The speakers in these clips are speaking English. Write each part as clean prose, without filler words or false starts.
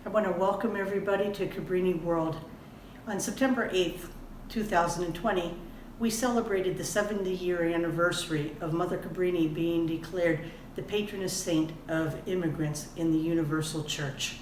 I want to welcome everybody to Cabrini World. On September 8th, 2020, we celebrated the 70-year anniversary of Mother Cabrini being declared the patroness saint of immigrants in the Universal Church.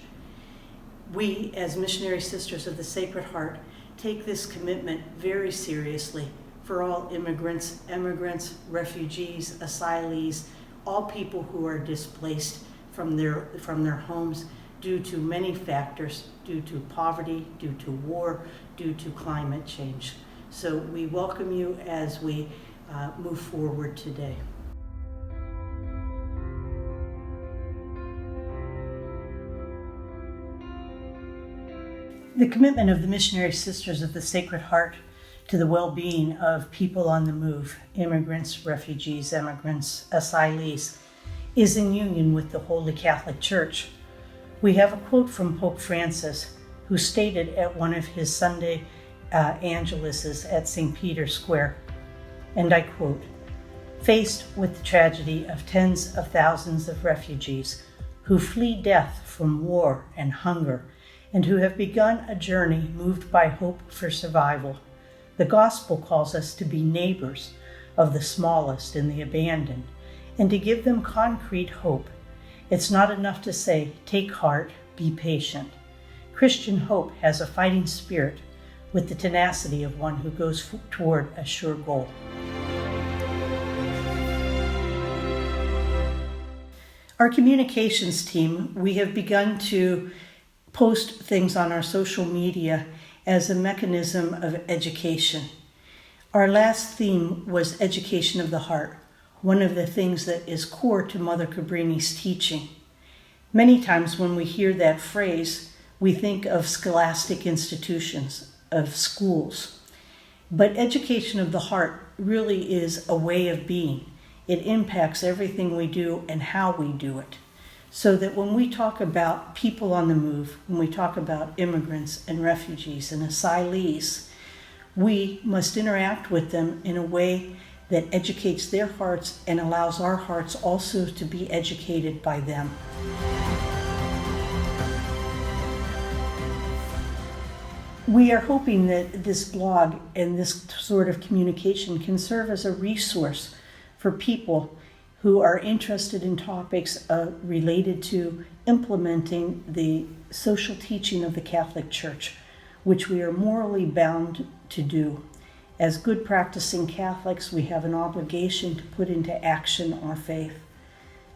We, as Missionary Sisters of the Sacred Heart, take this commitment very seriously for all immigrants, emigrants, refugees, asylees, all people who are displaced from their homes due to many factors, due to poverty, due to war, due to climate change. So we welcome you as we move forward today. The commitment of the Missionary Sisters of the Sacred Heart to the well-being of people on the move, immigrants, refugees, emigrants, asylees, is in union with the Holy Catholic Church. We have a quote from Pope Francis, who stated at one of his Sunday angeluses at St. Peter's Square, and I quote, "Faced with the tragedy of tens of thousands of refugees who flee death from war and hunger, and who have begun a journey moved by hope for survival, the gospel calls us to be neighbors of the smallest and the abandoned, and to give them concrete hope. It's not enough to say, take heart, be patient. Christian hope has a fighting spirit with the tenacity of one who goes toward a sure goal." Our communications team, we have begun to post things on our social media as a mechanism of education. Our last theme was education of the heart, one of the things that is core to Mother Cabrini's teaching. Many times when we hear that phrase, we think of scholastic institutions, of schools. But education of the heart really is a way of being. It impacts everything we do and how we do it. So that when we talk about people on the move, when we talk about immigrants and refugees and asylees, we must interact with them in a way that educates their hearts and allows our hearts also to be educated by them. We are hoping that this blog and this sort of communication can serve as a resource for people who are interested in topics related to implementing the social teaching of the Catholic Church, which we are morally bound to do. As good practicing Catholics, we have an obligation to put into action our faith.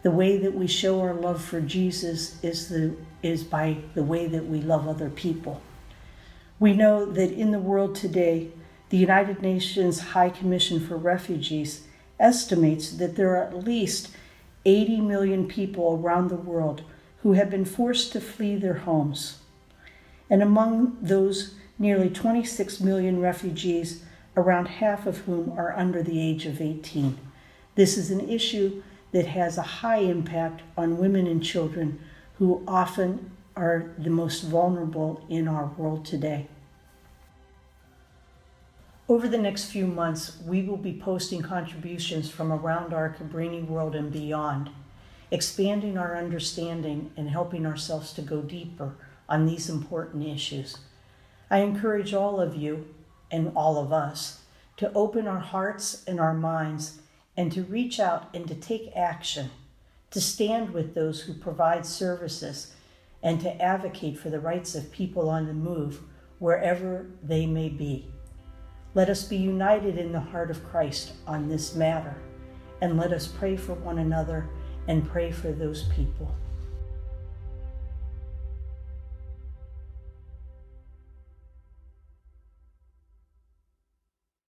The way that we show our love for Jesus is by the way that we love other people. We know that in the world today, the United Nations High Commission for Refugees estimates that there are at least 80 million people around the world who have been forced to flee their homes. And among those nearly 26 million refugees, around half of whom are under the age of 18. This is an issue that has a high impact on women and children who often are the most vulnerable in our world today. Over the next few months, we will be posting contributions from around our Cabrini world and beyond, expanding our understanding and helping ourselves to go deeper on these important issues. I encourage all of you and all of us to open our hearts and our minds and to reach out and to take action, to stand with those who provide services and to advocate for the rights of people on the move wherever they may be. Let us be united in the heart of Christ on this matter, and let us pray for one another and pray for those people.